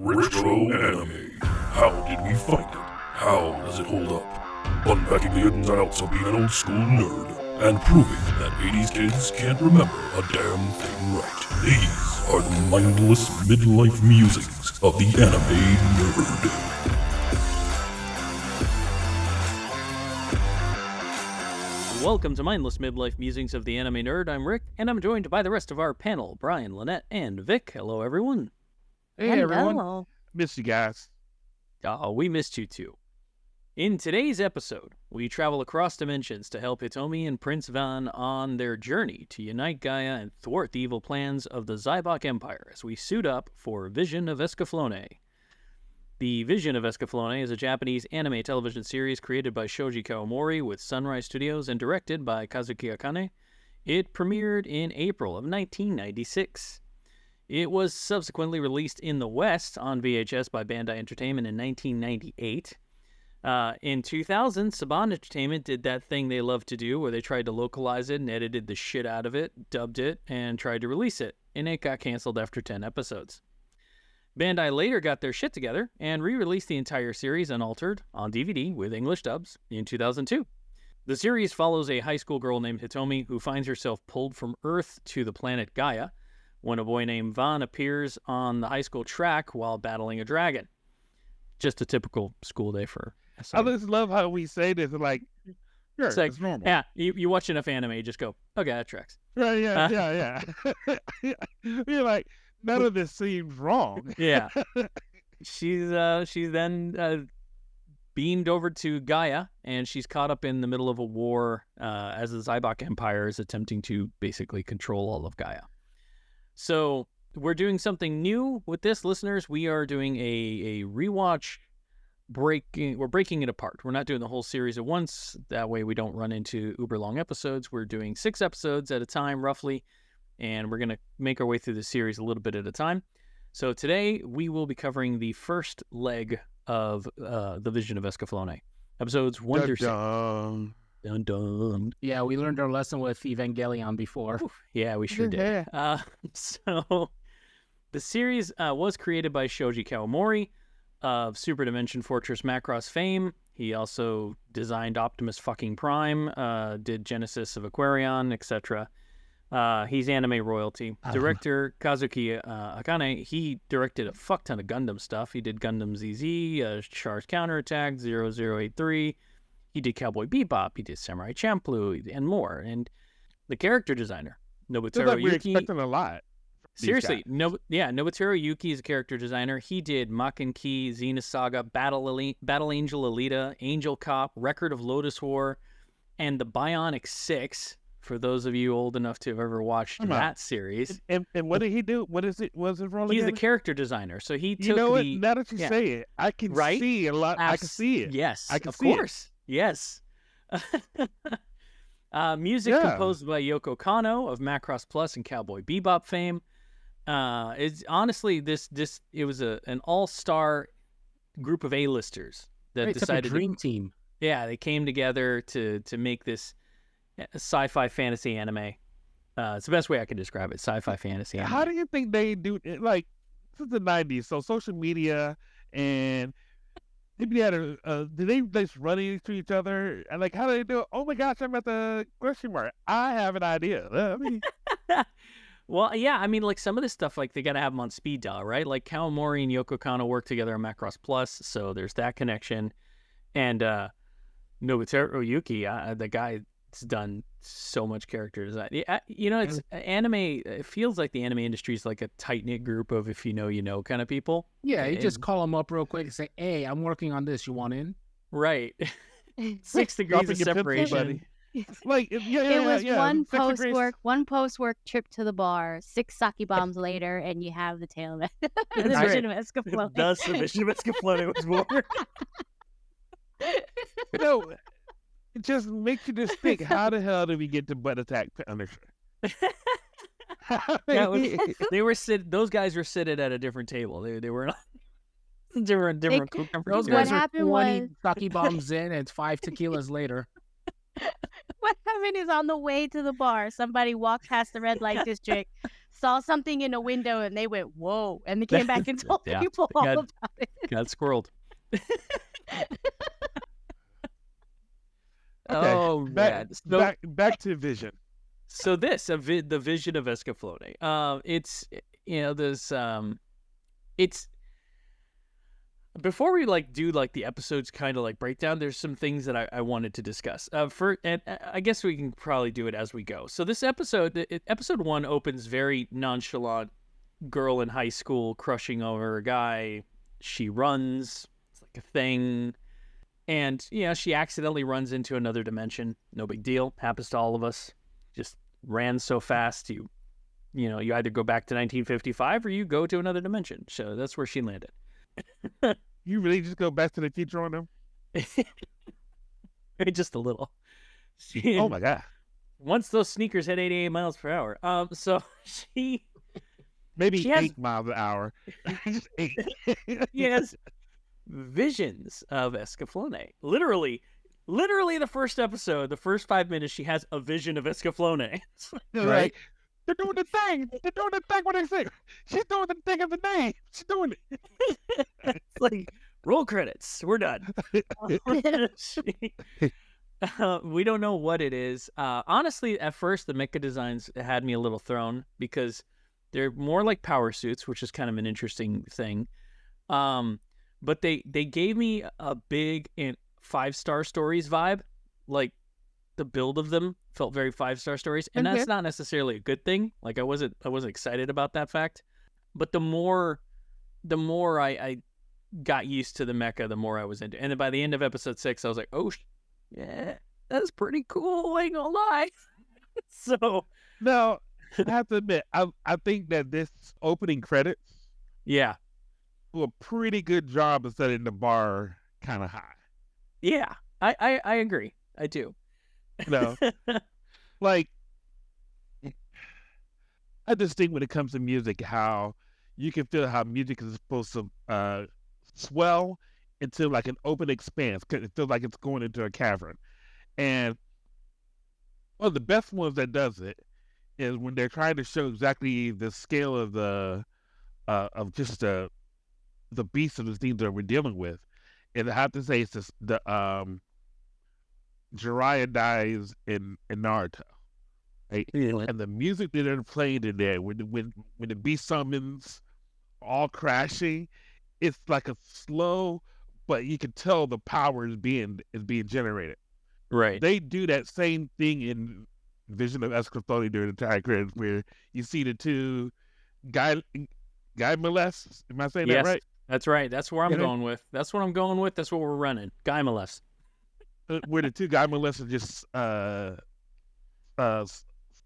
Retro anime. How did we find it? How does it hold up? Unpacking the ins and outs of being an old school nerd and proving that 80s kids can't remember a damn thing right. These are the mindless midlife musings of the anime nerd. Welcome to Mindless Midlife Musings of the Anime Nerd. I'm Rick, and I'm joined by the rest of our panel, Brian, Lynette, and Vic. Hello, everyone. Hey, everyone. Missed you guys. Oh, we missed you too. In today's episode, we travel across dimensions to help Hitomi and Prince Van on their journey to unite Gaea and thwart the evil plans of the Zaibach Empire as we suit up for Vision of Escaflowne. The Vision of Escaflowne is a Japanese anime television series created by Shoji Kawamori with Sunrise Studios and directed by Kazuki Akane. It premiered in April of 1996. It was subsequently released in the West on VHS by Bandai Entertainment in 1998. In 2000, Saban Entertainment did that thing they love to do where they tried to localize it and edited the shit out of it, dubbed it, and tried to release it, and it got canceled after 10 episodes. Bandai later got their shit together and re-released the entire series unaltered on DVD with English dubs in 2002. The series follows a high school girl named Hitomi who finds herself pulled from Earth to the planet Gaea when a boy named Van appears on the high school track while battling a dragon. Just a typical school day for us. I just love how we say this. Like, sure, it's normal. Yeah, you watch enough anime, you just go, okay, that tracks. Right, yeah. You're like, none of this seems wrong. Yeah. She's then beamed over to Gaea, and she's caught up in the middle of a war as the Zaibach Empire is attempting to basically control all of Gaea. So we're doing something new with this, listeners. We are doing a rewatch breaking. We're breaking it apart. We're not doing the whole series at once. That way we don't run into uber long episodes. We're doing 6 episodes at a time, roughly, and we're going to make our way through the series a little bit at a time. So today we will be covering the first leg of the Vision of Escaflowne, episodes 1 through 6. Dun, dun. Yeah, we learned our lesson with Evangelion before. Oof, yeah, we sure did. So the series was created by Shoji Kawamori of Super Dimension Fortress Macross fame. He also designed Optimus fucking Prime, did Genesis of Aquarion, etc. He's anime royalty. Director Kazuki Akane, he directed a fuck ton of Gundam stuff. He did Gundam ZZ, Char's Counterattack, 0083. He did Cowboy Bebop. He did Samurai Champloo, and more. And the character designer, Nobuteru Like we're Yuki. expecting a lot. Seriously, Nobuteru Yuki is a character designer. He did Maken-Ki, Xenosaga, Battle Angel Alita, Angel Cop, Record of Lotus War, and the Bionic 6. For those of you old enough to have ever watched that series. And what did he do? What is it? Was it role He's again? the character designer. So he took You know what? Now that you say it, I can Right? see a lot. I can see it. Yes, I can of see course. Yes. Music composed by Yoko Kanno of Macross Plus and Cowboy Bebop fame. It's honestly it was an all-star group of A-listers that decided it's like a dream team. Yeah, they came together to make this sci-fi fantasy anime. It's the best way I can describe it. Sci-fi fantasy anime. How do you think they do it? Like, this is the 90s, so social media and maybe did they just run into each other? And like, how do they do it? Oh my gosh, I'm at the question mark. I have an idea. Well, yeah, I mean, like some of this stuff, like they got to have them on speed dial, right? Like Kawamori and Yoko Kanno work together on Macross Plus, so there's that connection. And Nobuteru Yuki, the guy's done so much character design. You know, it's anime. It feels like the anime industry is like a tight knit group of if you know kind of people. Yeah, you just call them up real quick and say, "Hey, I'm working on this. You want in?" Right. 6 degrees of separation. Like, It was one post-work trip to the bar, 6 sake bombs later, and you have the tale of the Vision of Escaflowne. Thus, the Vision of Escaflowne was born. No, it just makes you just think, how the hell did we get to Butt Attack Punisher? Those guys were sitting at a different table. They were different. Those guys are 20 sake bombs in and 5 tequilas later. What happened is on the way to the bar, somebody walked past the red light district, saw something in a window and they went, whoa, and they came back and told people all about it. Got squirreled. Okay, Oh, man. So, back to Vision. So the Vision of Escaflowne. It's, there's, it's, before we do the episodes kind of breakdown, there's some things that I wanted to discuss. And I guess we can probably do it as we go. So this episode, episode 1 opens very nonchalant, girl in high school crushing over a guy. She runs, it's like a thing, and she accidentally runs into another dimension. No big deal, happens to all of us. Just ran so fast, you either go back to 1955 or you go to another dimension. So that's where she landed. You really just go back to the future on them? Just a little. Oh my god! Once those sneakers hit 88 miles per hour, so she maybe 8 miles an hour. Just 8. Yes, visions of Escaflowne. Literally, the first episode, the first 5 minutes, she has a vision of Escaflowne. Right? They're doing the thing. They're doing the thing. What they say? She's doing the thing of the name. She's doing it. It's like, roll credits. We're done. We don't know what it is. Honestly, at first, the mecha designs had me a little thrown because they're more like power suits, which is kind of an interesting thing. But they gave me a big 5-star stories vibe. Like, the build of them felt very 5-star stories, and that's not necessarily a good thing. Like, I wasn't excited about that fact. But the more I got used to the mecha, the more I was into. And then by the end of episode 6, I was like, oh, yeah, that's pretty cool. I ain't gonna lie. So now, I have to admit, I think that this opening credits, do a pretty good job of setting the bar kind of high. Yeah, I agree. I do. Like, I just think when it comes to music, how you can feel how music is supposed to swell into like an open expanse. It feels like it's going into a cavern. And one of the best ones that does it is when they're trying to show exactly the scale of the beast of the things that we're dealing with. And I have to say, it's just the Jiraiya dies in Naruto, right? And the music that they're playing in there, when the beast summons, all crashing, it's like a slow, but you can tell the power is being generated. Right. They do that same thing in Vision of Escaflowne during the entire credits, where you see the two guy molests. Am I saying that right? That's right. That's where I'm going with. That's what I'm going with. That's what we're running. Guy molests. Where the two guy molests are just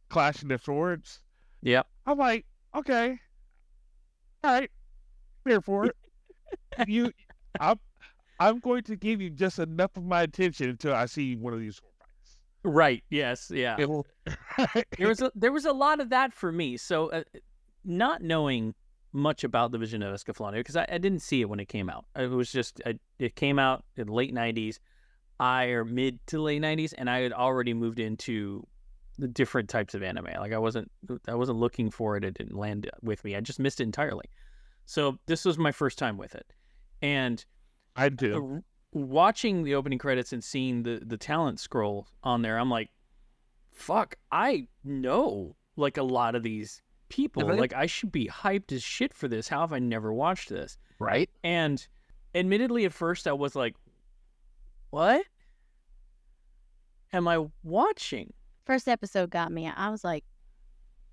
clashing their swords. Yep. I'm like, okay, all right, here for it. I'm going to give you just enough of my attention until I see one of these sword fights. Right. Yes. Yeah. There was a lot of that for me. So, not knowing much about the Vision of Escaflowne, because I didn't see it when it came out. It was just it came out in the late 90s. Or mid to late 90s, and I had already moved into the different types of anime. Like I wasn't looking for it. It didn't land with me. I just missed it entirely. So this was my first time with it. And I do. Watching the opening credits and seeing the talent scroll on there, I'm like, fuck, I know like a lot of these people. Like I should be hyped as shit for this. How have I never watched this? Right. And admittedly at first I was like, what am I watching? First episode got me. I was like,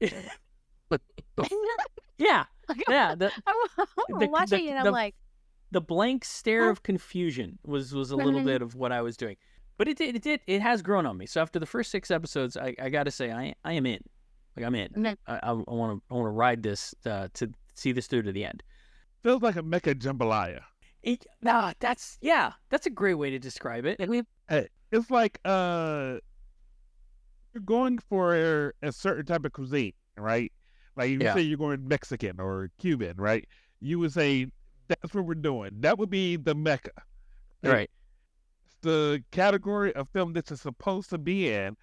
yeah. I'm watching it. I'm like, the blank stare of confusion was a little bit of what I was doing, but it has grown on me. So after the first 6 episodes, I got to say I am in. Like I'm in. I want to ride this to see this through to the end. Feels like a mecha jambalaya. That's a great way to describe it. It's like you're going for a certain type of cuisine, right? Like you say you're going Mexican or Cuban, right? You would say that's what we're doing. That would be the Mecca, right? It's the category of film that you're supposed to be in,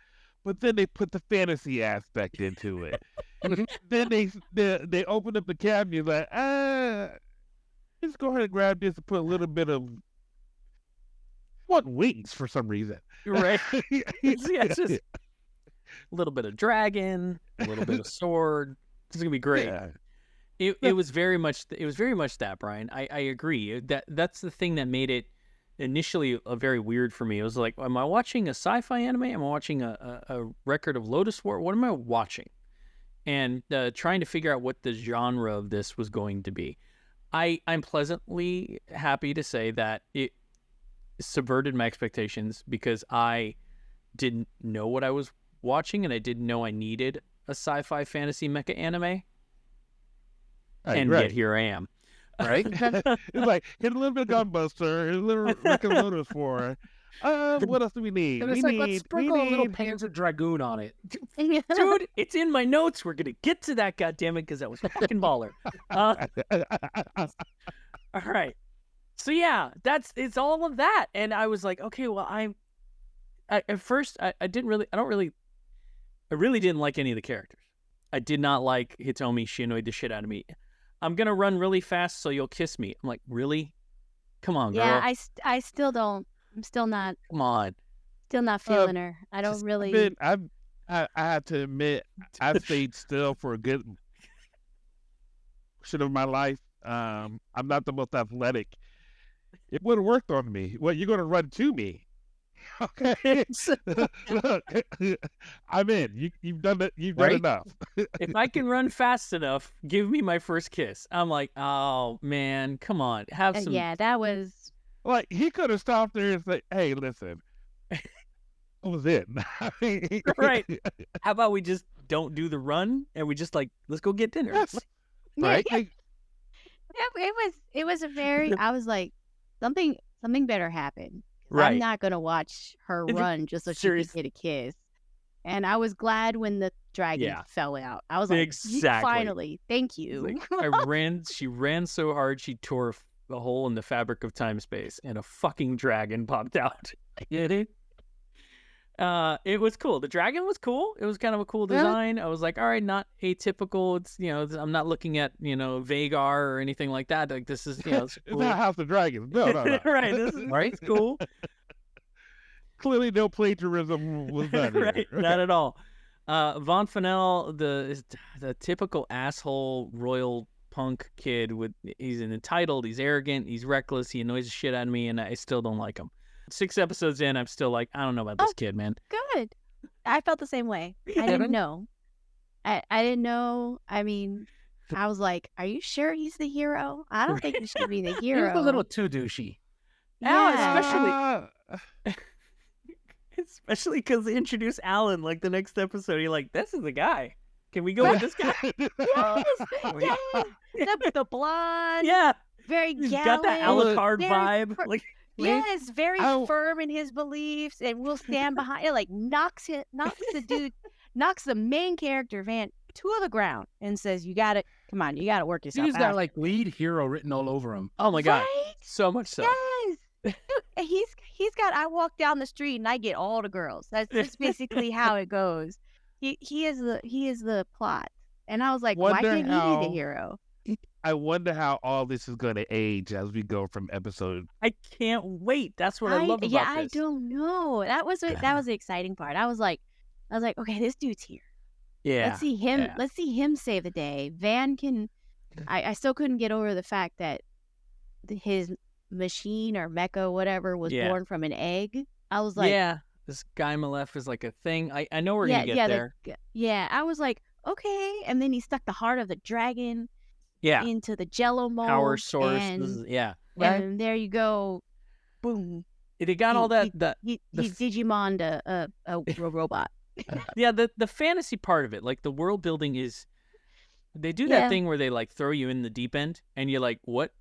but then they put the fantasy aspect into it. Then they open up the cabinet like, let's go ahead and grab this and put a little bit of wings for some reason. Right. It's just a little bit of dragon, a little bit of sword. It's gonna be great. Yeah. It was very much that, Brian. I agree. That's the thing that made it initially very weird for me. It was like, am I watching a sci-fi anime? Am I watching a record of Lotus War? What am I watching? And trying to figure out what the genre of this was going to be. I'm pleasantly happy to say that it subverted my expectations because I didn't know what I was watching and I didn't know I needed a sci-fi fantasy mecha anime. And yet here I am. Right? It's like, hit a little bit of Gunbuster, a little Rick and Lotus for. What else do we need? And it's let's sprinkle a little Panzer Dragoon on it. Dude, it's in my notes. We're going to get to that, goddammit, because that was fucking baller. All right. So yeah, it's all of that. And I was like, okay, well, at first, I really didn't like any of the characters. I did not like Hitomi. She annoyed the shit out of me. I'm going to run really fast so you'll kiss me. I'm like, really? Come on, girl. Yeah, I still don't. I'm still not. Come on. Still not feeling her. I don't really. I have to admit, I've stayed still for a good portion of my life. I'm not the most athletic. It would have worked on me. Well, you're going to run to me. Okay. Look, I'm in. You've done it. You've done enough. If I can run fast enough, give me my first kiss. I'm like, oh man, come on, have some. Yeah, that was. Like he could have stopped there and said, "Hey, listen, I was in." Right. How about we just don't do the run and we just like let's go get dinner. Yes. Right. Yeah, it was a very. I was like, something better happened. Right. I'm not gonna watch her run just so she could get a kiss. And I was glad when the dragon fell out. I was like, exactly. Finally, thank you. Like, she ran so hard she tore a hole in the fabric of time-space, and a fucking dragon popped out. Get it? It was cool. The dragon was cool. It was kind of a cool design. I was like, all right, not atypical. It's I'm not looking at Vagar or anything like that. Like this is it's cool. It's not House of Dragons. No. Right. This is right. It's cool. Clearly, no plagiarism was done here. Right. Not at all. Von Fennell, the typical asshole royal punk kid. He's entitled. He's arrogant. He's reckless. He annoys the shit out of me, and I still don't like him. 6 episodes in, I'm still like, I don't know about this kid, man. Good. I felt the same way. I didn't know. I didn't know. I mean, I was like, are you sure he's the hero? I don't think he should be the hero. He's a little too douchey. Yeah. Especially because they introduce Alan like the next episode. You're like, this is the guy. Can we go with this guy? Yes. The blonde. Yeah. Very He's gallant. got that Alucard vibe. Yes, very firm in his beliefs, and will stand behind it. Like knocks the main character Van to the ground, and says, "You got to come on, you got to work yourself." He's got like lead hero written all over him. Oh my god, right? so much so. Yes, he's got. I walk down the street and I get all the girls. That's basically how it goes. He is the plot, and I was like, why can't he be the hero? I wonder how all this is going to age as we go from episode. I can't wait. That's what I love about this. Yeah, I don't know. That was the exciting part. I was like, okay, this dude's here. Yeah. Let's see him. Yeah. Let's see him save the day. Van can. I still couldn't get over the fact that his machine or mecha, whatever, was born from an egg. I was like, yeah, this Gaea is like a thing. I know we're gonna get there. I was like, okay, and then he stuck the heart of the dragon. Yeah. Into the Jello mold. Power source. And there you go. Boom. They got all that. He's Digimoned a robot. Yeah, the fantasy part of it, like the world building is. They do that thing where they like throw you in the deep end, and you're like, what?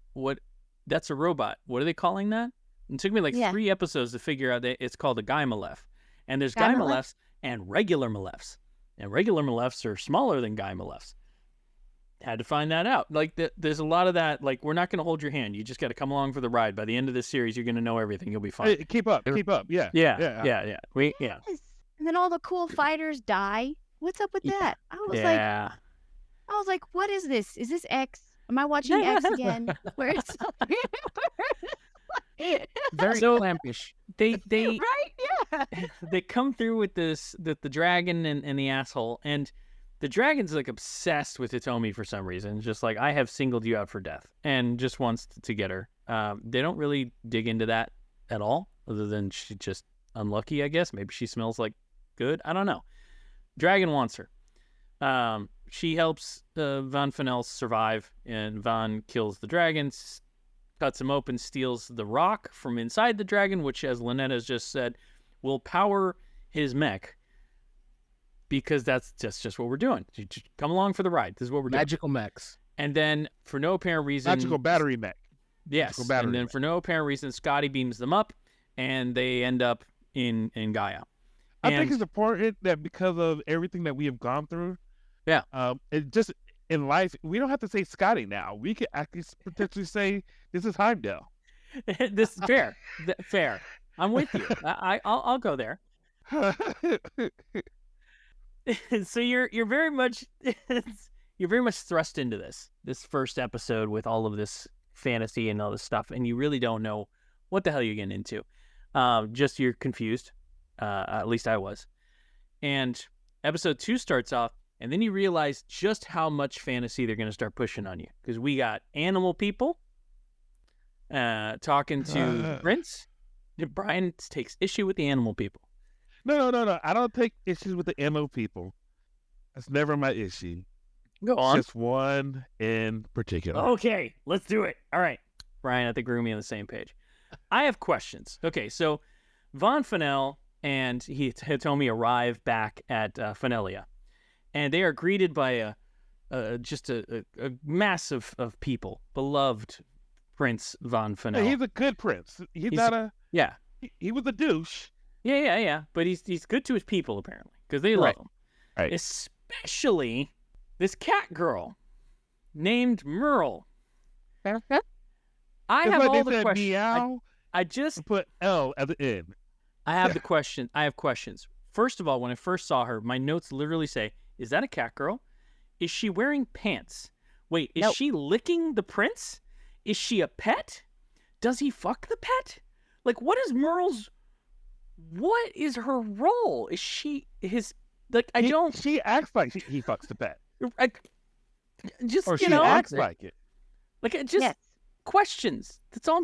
That's a robot. What are they calling that? It took me like 3 episodes to figure out that it's called a Gaea. And there's Gaea and regular Malefs. And regular Malefs are smaller than Gaea. Had to find that out. Like there's a lot of that. Like we're not going to hold your hand. You just got to come along for the ride. By the end of this series, you're going to know everything. You'll be fine. Hey, keep up. Yeah. And then all the cool fighters die. What's up with that? I was like, I was like, what is this? Is this X? Am I watching X again? Where it's Very So- clampish. They right? Yeah. they come through with the dragon and the asshole, and the dragon's like obsessed with Hitomi for some reason. Just like, I have singled you out for death, and just wants to get her. They don't really dig into that at all, other than she's just unlucky, I guess. Maybe she smells like good. I don't know. Dragon wants her. She helps Van Fanel survive, and Van kills the dragon, cuts him open, steals the rock from inside the dragon, which, as Lynette has just said, will power his mech, because that's just what we're doing. Just come along for the ride. This is what we're doing. Magical mechs. And then, for no apparent reason... Magical battery mech. Yes, Magical battery and then mech. for no apparent reason, Scotty beams them up, and they end up in Gaea. I think And- it's important that because of everything that we have gone through, Yeah. it just in life, we don't have to say Scotty now. We could actually potentially say this is Heimdall. This is fair. Fair. I'm with you. I'll go there. So you're very much thrust into this first episode with all of this fantasy and all this stuff, and you really don't know what the hell you're getting into. Just you're confused. At least I was. And episode 2 starts off, and then you realize just how much fantasy they're going to start pushing on you, because we got animal people talking to Prince. Brian takes issue with the animal people. No. I don't take issues with the MO people. That's never my issue. Go on. Just one in particular. Okay, let's do it. All right. Brian, I think we're going to be on the same page. I have questions. Okay, so Von Fanel and Hitomi arrive back at Fanelia, and they are greeted by a mass of people. Beloved Prince Von Fanel. Hey, he's a good prince. He's not a... Yeah. He was a douche. Yeah. But he's good to his people, apparently, because they love Right. him. Right. Especially this cat girl named Merle. I It's have like all they the said questions. meow I just and put L at the end. I have the question. I have questions. First of all, when I first saw her, my notes literally say, "Is that a cat girl? Is she wearing pants? Wait, is Nope. she licking the prince? Is she a pet? Does he fuck the pet? Like, what is Merle's? What is her role? Is she his? Like, I don't. She acts like he fucks the pet. Just Or she you know, acts like it. like just Yes. questions. That's all.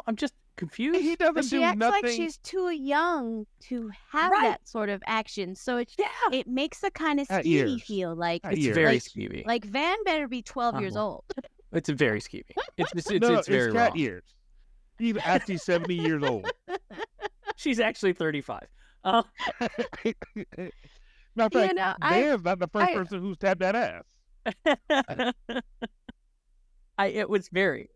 I'm just confused. He But doesn't she do acts nothing. like she's too young to have Right. that sort of action. So Yeah, it makes a kind of At skeevy years. feel like At it's years. very like- skeevy. like Van better be 12 years Uh-huh. old. It's very skeevy. It's No, it's very cat wrong. ears. He's actually 70 years old. She's actually 35. Uh, Matter of You fact, know, Dan's not the first I- person who's tapped that ass. It was very.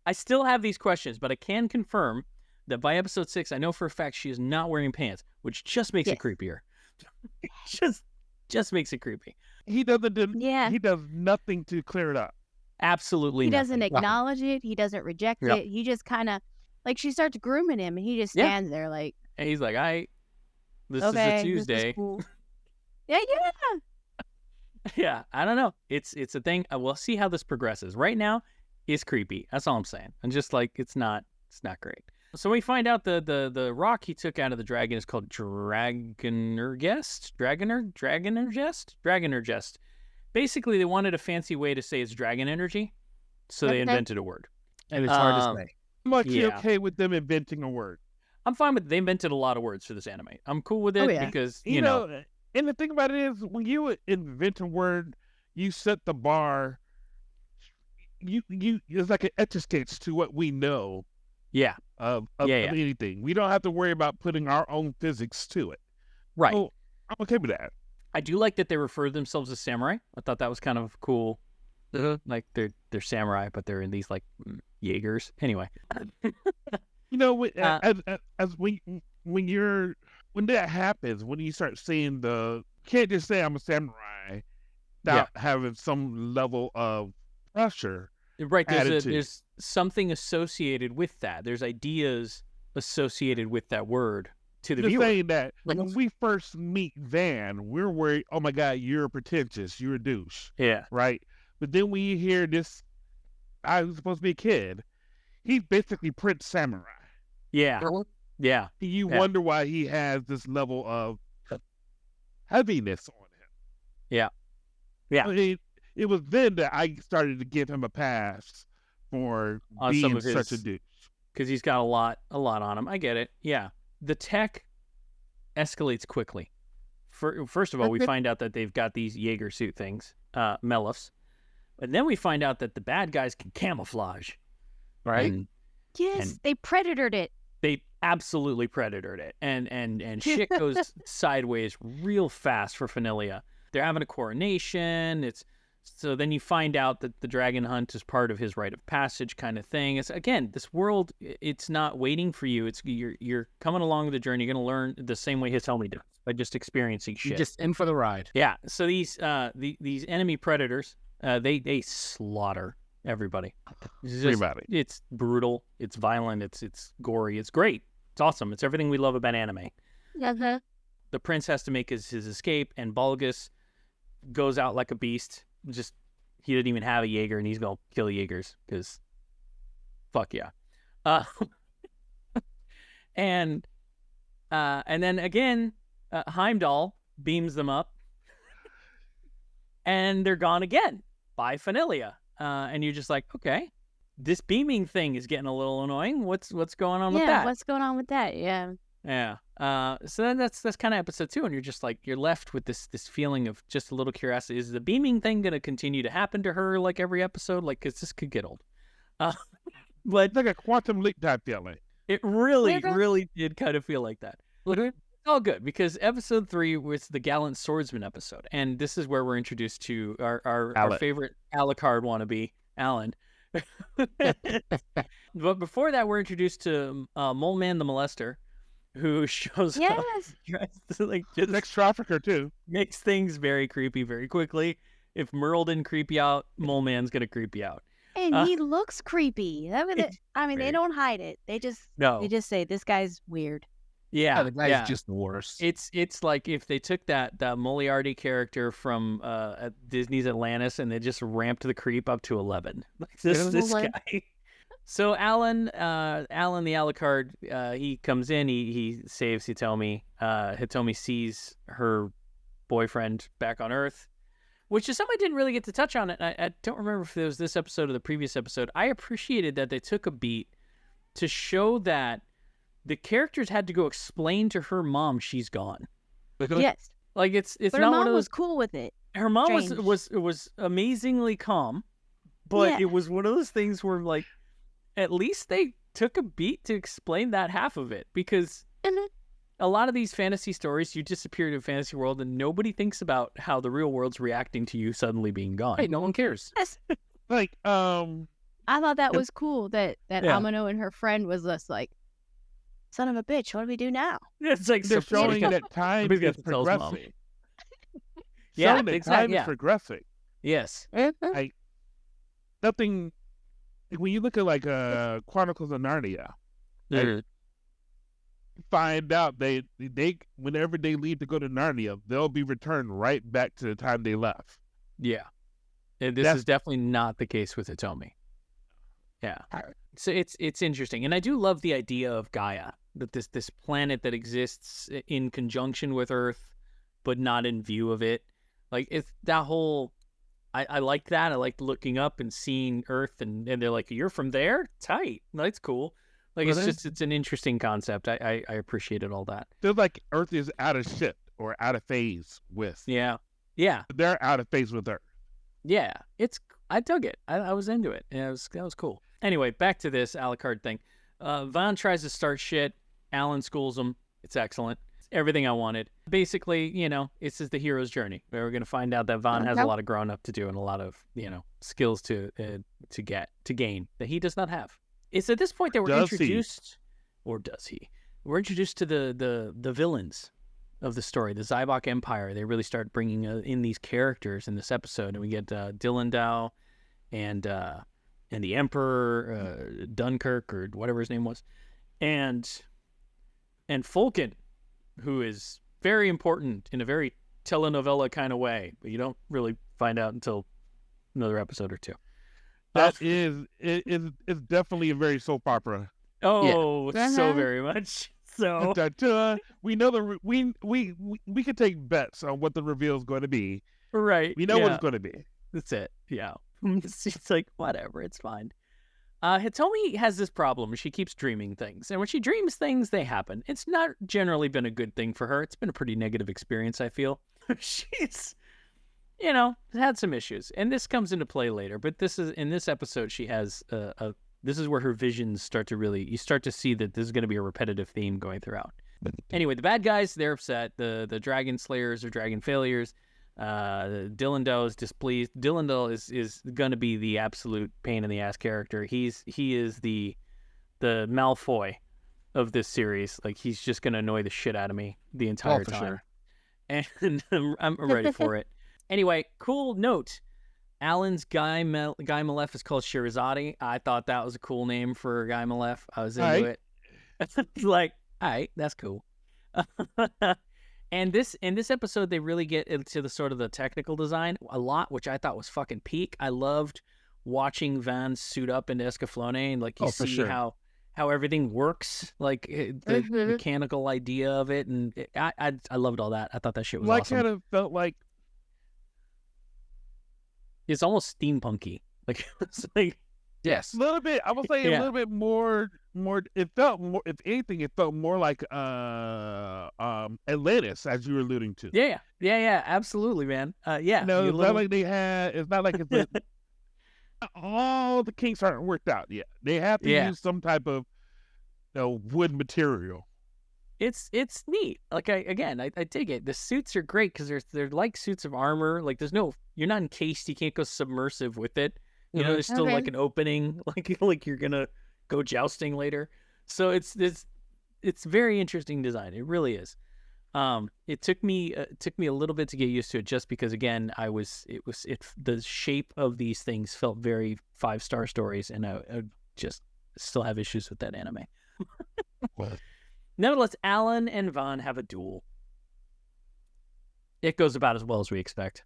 I still have these questions, but I can confirm that by episode 6, I know for a fact she is not wearing pants, which just makes it Yes. creepier. just makes it creepy. He doesn't do. Yeah. He does nothing to clear it up. Absolutely He nothing. doesn't acknowledge it. He doesn't reject Yep. it. He just kind of, like, she starts grooming him, and he just Yeah. stands there like, And he's like, this okay, is a this Tuesday. cool. Yeah. Yeah, I don't know. It's a thing. We'll see how this progresses. Right now, it's creepy. That's all I'm saying. I'm just like, it's not great. So we find out the rock he took out of the dragon is called Dragonergest. Basically, they wanted a fancy way to say it's dragon energy, so they Okay. invented a word. And it's hard Um, to say. I'm actually Yeah. okay with them inventing a word. I'm fine with it. They invented a lot of words for this anime. I'm cool with it Oh, yeah. because You know, and the thing about it is, when you invent a word, you set the bar. You it's like an etch a sketch to what we know yeah, of Yeah. anything. We don't have to worry about putting our own physics to it. right. So I'm okay with that. I do like that they refer to themselves as samurai. I thought that was kind of cool. Like they're samurai, but they're in these like Jaegers. Anyway, You know, as when that happens, when you start seeing can't just say I'm a samurai without having some level of pressure. right? Attitude. There's something associated with that. There's ideas associated with that word to the Just viewer. saying that when we first meet Van, we're worried, oh my God, you're pretentious, you're a douche. Yeah. Right? But then when you hear this, I was supposed to be a kid, he's basically Prince Samurai. Yeah. Yeah. You wonder why he has this level of heaviness on him. Yeah. Yeah. I mean, it was then that I started to give him a pass for being such a douche. Because he's got a lot on him. I get it. Yeah. The tech escalates quickly. First of all, we find out that they've got these Jaeger suit things, Melifs. And then we find out that the bad guys can camouflage. Right? Yes, they predatored it. They absolutely predatored it. And shit goes sideways real fast for Fanilia. They're having a coronation. So then you find out that the dragon hunt is part of his rite of passage kind of thing. It's, again, this world, it's not waiting for you. It's you're coming along the journey. You're going to learn the same way Hitomi does by just experiencing shit. You're just in for the ride. Yeah. So these enemy predators, they slaughter everybody. It's brutal. It's violent. It's gory. It's great. It's awesome. It's everything we love about anime. Uh-huh. The prince has to make his escape, and Bulgus goes out like a beast. He didn't even have a Jaeger, and he's gonna kill Jaegers because fuck yeah. And then again, Heimdall beams them up, and they're gone again by Fanilia. And you're just like, okay, this beaming thing is getting a little annoying. What's going on with that? Yeah, what's going on with that? Yeah. Yeah. So then that's kind of episode 2, and you're just like, you're left with this feeling of just a little curiosity. Is the beaming thing going to continue to happen to her like every episode? Like, 'cause this could get old. But it's like a quantum leap type feeling. It really did kind of feel like that. It's all good because episode 3 was the gallant swordsman episode, and this is where we're introduced to our favorite Alucard wannabe, Alan. But before that, we're introduced to Mole Man the Molester, who shows up, tries to, like, just sex trafficker too, makes things very creepy very quickly. If Merle didn't creep you out, Mole Man's gonna creep you out. And he looks creepy. They don't hide it. They just say this guy's weird. Yeah, the guy's just the worst. It's like if they took that Moriarty character from Disney's Atlantis and they just ramped the creep up to 11. Like this guy. So Alan the Alucard, he comes in, he saves Hitomi. Hitomi sees her boyfriend back on Earth, which is something I didn't really get to touch on. I don't remember if it was this episode or the previous episode. I appreciated that they took a beat to show that the characters had to go explain to her mom she's gone. Yes. Like it's but not her one mom of those. Was cool with it. Her mom was amazingly calm, but it was one of those things where, like, at least they took a beat to explain that half of it, because a lot of these fantasy stories, you disappear to a fantasy world and nobody thinks about how the real world's reacting to you suddenly being gone. Hey, no one cares. Yes. Like, I thought that was cool that Amino and her friend was just like, son of a bitch, what do we do now? It's like they're showing that time is progressing. Yeah, showing that exactly. Time is progressing. Yes. Like, nothing. When you look at like Chronicles of Narnia, find out they whenever they leave to go to Narnia, they'll be returned right back to the time they left. Yeah, and this is definitely not the case with Hitomi. Yeah, so it's interesting, and I do love the idea of Gaea, that this planet that exists in conjunction with Earth, but not in view of it. Like, it's that whole. I like that. I like looking up and seeing Earth, and they're like, "You're from there? Tight. That's cool." Like, it's an interesting concept. I appreciated all that. Feels like Earth is out of shift or out of phase with. Yeah. They're out of phase with Earth. Yeah, I dug it. I was into it. Yeah, that was cool. Anyway, back to this Alucard thing. Vaughn tries to start shit. Alan schools him. It's excellent. It's everything I wanted. Basically, it's just the hero's journey. We're going to find out that Vaughn has a lot of growing up to do and a lot of, skills to gain that he does not have. It's at this point that we're introduced, or does he? We're introduced to the villains of the story, the Zaibach Empire. They really start bringing in these characters in this episode, and we get Dillendow and the Emperor, Dunkirk, or whatever his name was, and Fulkin, who is very important in a very telenovela kind of way, but you don't really find out until another episode or two. That is definitely a very soap opera. Oh, so very much. So we know we can take bets on what the reveal is going to be. Right. We know what it's going to be. That's it. Yeah. It's like, whatever, it's fine. Hitomi has this problem. She keeps dreaming things. And when she dreams things, they happen. It's not generally been a good thing for her. It's been a pretty negative experience, I feel. She's, had some issues. And this comes into play later. But in this episode, she has this is where her visions start to you start to see that this is going to be a repetitive theme going throughout. Anyway, the bad guys, they're upset. The dragon slayers or dragon failures. Dillendal is displeased. Dillendal is going to be the absolute pain in the ass character. He is the Malfoy of this series. Like, he's just going to annoy the shit out of me the entire time. Sure. And I'm ready for it. Anyway, cool note. Alan's Guy Malef is called Shirazade. I thought that was a cool name for Guy Malef. I was into it. It's like, all right, that's cool. And in this episode, they really get into the sort of the technical design a lot, which I thought was fucking peak. I loved watching Van suit up into EscaFLowne, and like you see how everything works, like the mechanical idea of it, and I loved all that. I thought that shit was awesome. I kind of felt like it's almost steampunky. Like it's like yes, a little bit. I would say a little bit more. It felt more. If anything, it felt more like Atlantis, as you were alluding to. Yeah, absolutely, man. Yeah. No, it's not like they had. It's not like it's all the kinks aren't worked out yet. They have to use some type of wood material. It's neat. Like I dig it. The suits are great because they're like suits of armor. Like you're not encased. You can't go submersive with it. There's still like an opening. Like you're gonna go jousting later. So it's very interesting design. It really is. It took me a little bit to get used to it, just because again the shape of these things felt very 5-star stories, and I just still have issues with that anime. Nevertheless, Alan and Van have a duel. It goes about as well as we expect.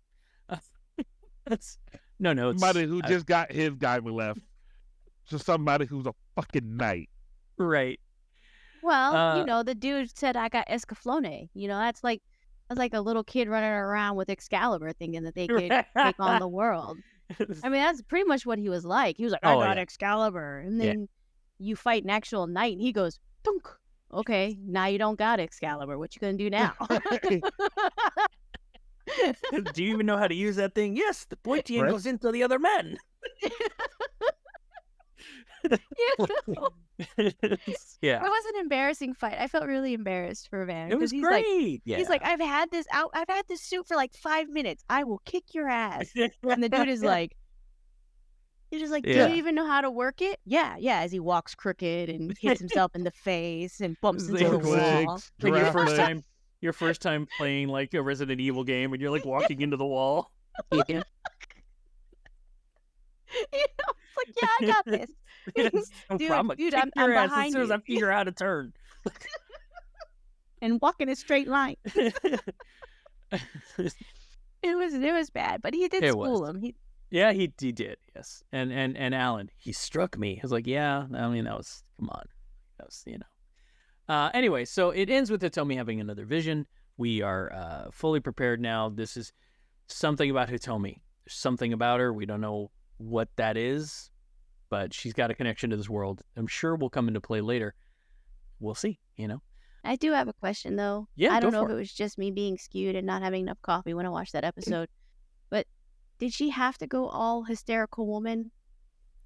Somebody who just got his guy left. Just somebody who's a fucking knight. Right. Well, the dude said, I got EscaFLowne. That's like a little kid running around with Excalibur thinking that they could take on the world. I mean, that's pretty much what he was like. He was like, I got Excalibur. And then you fight an actual knight, and he goes, dunk. Okay, now you don't got Excalibur. What you gonna do now? Do you even know how to use that thing? Yes, the pointy end goes into the other man. Yeah. It was an embarrassing fight. I felt really embarrassed for Van. It was great. He's like, I've had this suit for like 5 minutes. I will kick your ass. And the dude is like, he's just like, do you even know how to work it? Yeah. As he walks crooked and hits himself in the face and bumps into the wall. Like your first time playing like a Resident Evil game, and you're like walking into the wall. It's like, I got this. No problem. Dude, I'm behind as soon as I figure out how to turn. And walk in a straight line. It was bad, but he did school him. He did, yes. And Alan, he struck me. I was like, yeah, I mean, come on. That was, Anyway, so it ends with Hitomi having another vision. We are fully prepared now. This is something about Hitomi. There's something about her. We don't know what that is, but she's got a connection to this world. I'm sure will come into play later. We'll see, I do have a question, though. Yeah, I don't know if it was just me being skewed and not having enough coffee when I watched that episode, but did she have to go all hysterical woman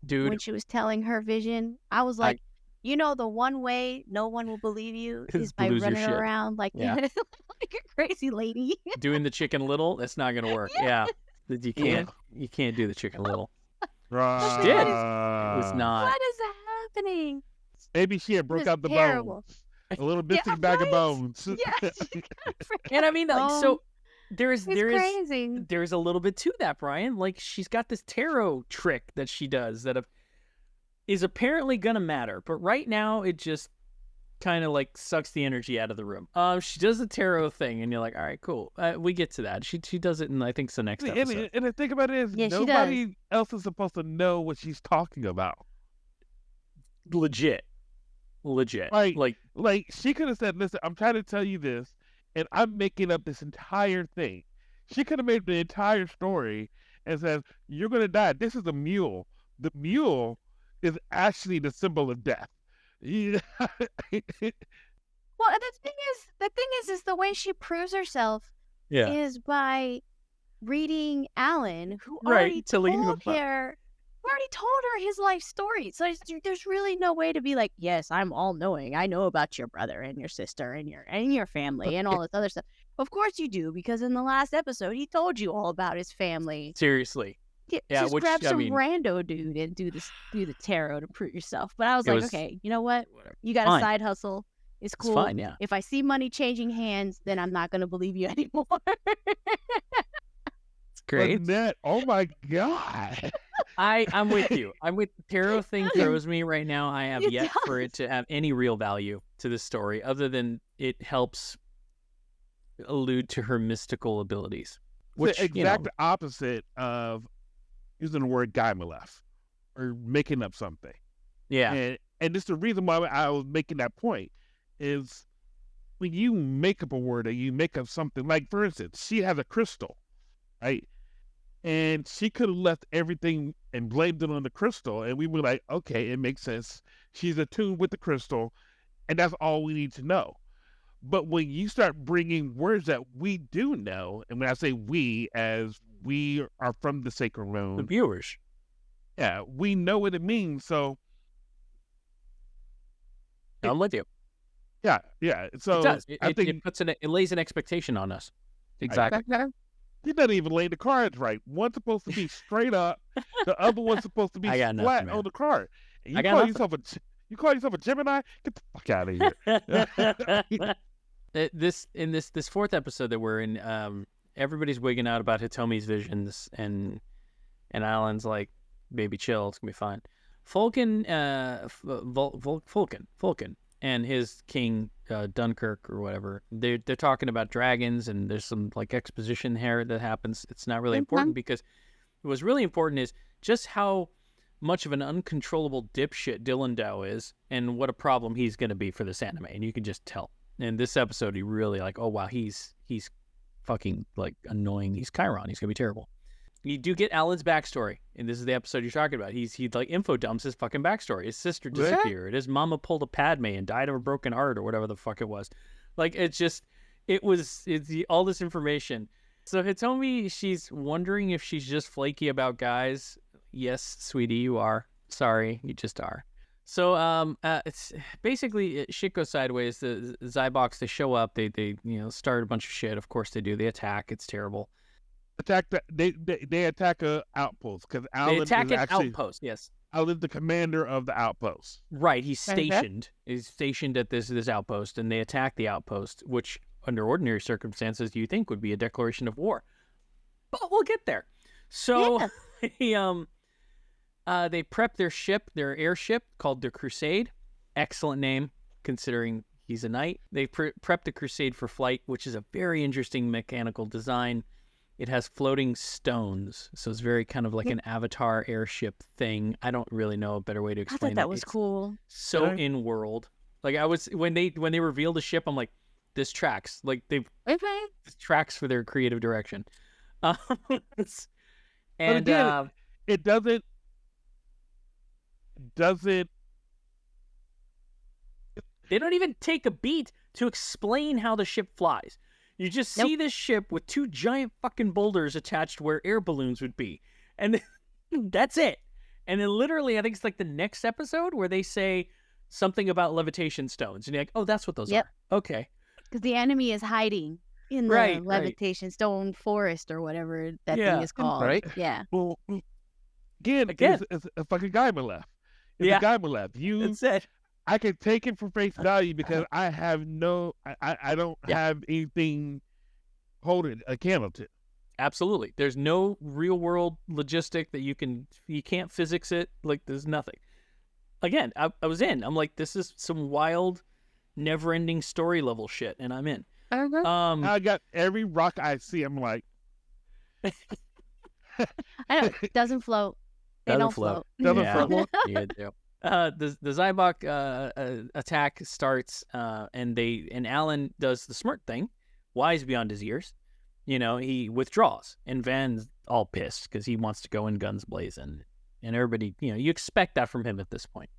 dude when she was telling her vision? I was like, the one way no one will believe you is by running around like a crazy lady. Doing the Chicken Little, that's not going to work. Yeah. You can't do the Chicken Little. Right. She did. It was not. What is happening? Maybe she had broke out the bones. A little missing bag of bones. Yes. And I mean, so there's crazy. There's a little bit to that, Brian. Like, she's got this tarot trick that she does that is apparently gonna matter, but right now it just kind of like sucks the energy out of the room. She does the tarot thing, and you're like, all right, cool. We get to that. She does it, and I think it's the next episode. And the thing about it is, Yeah, nobody else is supposed to know what she's talking about. Legit. Like she could have said, "Listen, I'm trying to tell you this, and I'm making up this entire thing." She could have made the entire story and says, "You're gonna die. This is a mule. The mule is actually the symbol of death." Yeah. Well, and the thing is the way she proves herself is by reading Alan, who already told her his life story. So there's really no way to be like, yes, I'm all knowing. I know about your brother and your sister and your family and all this other stuff. Of course you do, because in the last episode he told you all about his family. Seriously. Just grab some rando dude and do the tarot to prove yourself. But I was like, okay, you know what? Whatever. You got a side hustle. It's cool. It's fine, yeah. If I see money changing hands, then I'm not going to believe you anymore. It's great. Oh my God. I'm with you. The tarot thing throws me right now. I have yet for it to have any real value to this story, other than it helps allude to her mystical abilities. Which, the exact opposite of using the word Gaea or making up something. Yeah. And this is the reason why I was making that point is when you make up a word or you make up something, like for instance, she has a crystal, right? And she could have left everything and blamed it on the crystal, and we were like, okay, it makes sense. She's attuned with the crystal, and that's all we need to know. But when you start bringing words that we do know, and when I say we, as we are from the sacred realm, the viewers, yeah, we know what it means. So I'm with you. Yeah. So it does. I think it lays an expectation on us. Exactly. He doesn't even lay the cards right. One's supposed to be straight up. The other one's supposed to be flat on the card. And you call yourself a Gemini? Get the fuck out of here. This fourth episode that we're in, everybody's wigging out about Hitomi's visions, and Alan's like, "Baby, chill. It's gonna be fine." Fulkin, and his king Dunkirk or whatever, they're talking about dragons, and there's some like exposition here that happens. It's not really important, because what's really important is just how much of an uncontrollable dipshit Dylan Dow is, and what a problem he's going to be for this anime, and you can just tell. In this episode, he really like, oh wow, he's fucking like annoying. He's Chiron. He's gonna be terrible. You do get Alan's backstory, and this is the episode you're talking about. He like info dumps his fucking backstory. His sister disappeared. His mama pulled a Padme and died of a broken heart, or whatever the fuck it was. Like it's all this information. So Hitomi, she's wondering if she's just flaky about guys. Yes, sweetie, you are. Sorry, you just are. So it's basically shit goes sideways. The Zaibach, they show up. They start a bunch of shit. Of course they do. They attack. It's terrible. They attack a outpost because Alan they attack is an actually, outpost. Yes, Alan's the commander of the outpost. Right, he's stationed. He's stationed at this outpost, and they attack the outpost, which under ordinary circumstances you think would be a declaration of war. But we'll get there. So they prep their airship called the Crusade. Excellent name, considering he's a knight. They prep the Crusade for flight, which is a very interesting mechanical design. It has floating stones, so it's very kind of like an Avatar airship thing. I don't really know a better way to explain it. I thought that was cool. So in world, like I was when they revealed the ship, I'm like, this tracks. Like this tracks for their creative direction. And but again, it doesn't. They don't even take a beat to explain how the ship flies. You just see this ship with two giant fucking boulders attached where air balloons would be. And that's it. And then literally, I think it's like the next episode where they say something about levitation stones. And you're like, oh, that's what those are. Okay. Because the enemy is hiding in the levitation stone forest or whatever that thing is called. Right? Yeah. Well, again. It's a fucking Gaea left. It's a Gaea left. That's it. I can take it for face value because I have I don't have anything holding a candle to. Absolutely. There's no real world logistic that you can't physics it. Like there's nothing. Again, I was in. I'm like, this is some wild never-ending story level shit, and I'm in. I got every rock I see. I'm like, I know. Doesn't float. They don't float. Doesn't float. Yeah, do. The Zaibach attack starts, and Alan does the smart thing, wise beyond his years. He withdraws, and Van's all pissed because he wants to go in guns blazing, and everybody, you expect that from him at this point.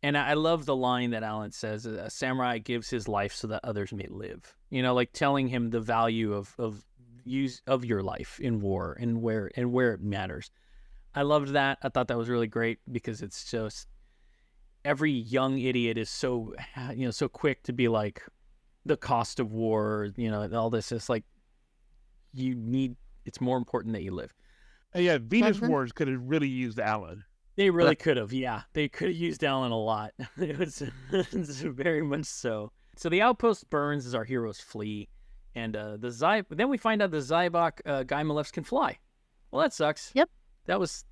And I love the line that Alan says: "A samurai gives his life so that others may live." Like telling him the value of your life in war and where it matters. I loved that. I thought that was really great because it's just every young idiot is so so quick to be like the cost of war. All this is like it's more important that you live. And yeah, Venus Wars could have really used Alan. They really could have, yeah. They could have used Alan a lot. It was very much so. So the outpost burns as our heroes flee, and then we find out the Zaibach Guy Malefs can fly. Well, that sucks. Yep. That was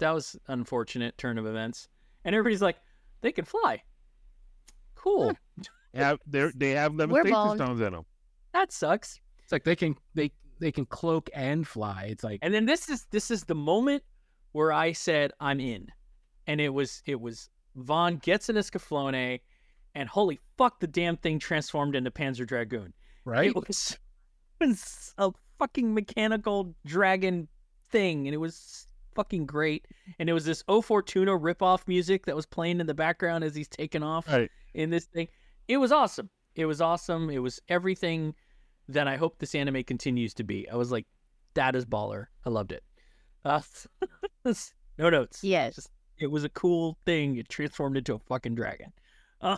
unfortunate turn of events, and everybody's like, they can fly. Cool. Yeah, they have levitation stones in them. That sucks. It's like they can cloak and fly. It's like, and then this is the moment where I said I'm in. And it was Vaughn gets an Escaflowne, and holy fuck, the damn thing transformed into Panzer Dragoon. right? It was a fucking mechanical dragon thing, and it was fucking great. And it was this O Fortuna ripoff music that was playing in the background as he's taking off in this thing. It was awesome. It was awesome. It was everything that I hope this anime continues to be. I was like, that is baller. I loved it. No notes. Yes. It was a cool thing. It transformed into a fucking dragon. You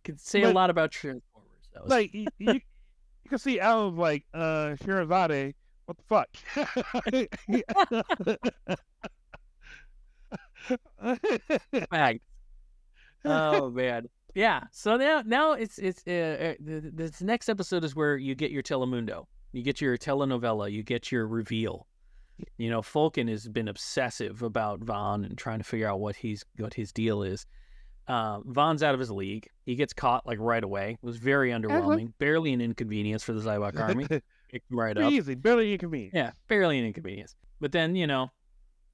could say a lot about Transformers. That was... Like, you can see Alan like, Shirazade, what the fuck? Fact. Oh, man. Yeah. So now it's this next episode is where you get your telemundo. You get your telenovela. You get your reveal. You know, Fulkin has been obsessive about Vaughn and trying to figure out what his deal is. Vaughn's out of his league. He gets caught like right away. It was very underwhelming. Barely an inconvenience for the Zaibach army. Picked him right up. Easy, barely inconvenience. Yeah, barely an inconvenience. But then, you know,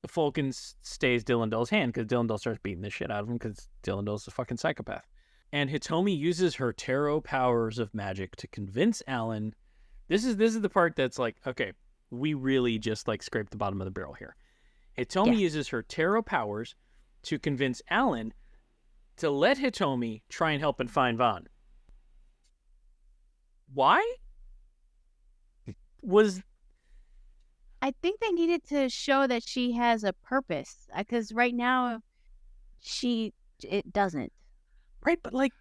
Fulkin stays Dylandel's hand because Dylendal starts beating the shit out of him because Dylandel's a fucking psychopath. And Hitomi uses her tarot powers of magic to convince Alan. This is the part that's like, okay, we really just like scraped the bottom of the barrel here. Hitomi uses her tarot powers to convince Alan to let Hitomi try and help and find Vaughn. Why? I think they needed to show that she has a purpose, because right now it doesn't. Right, but like,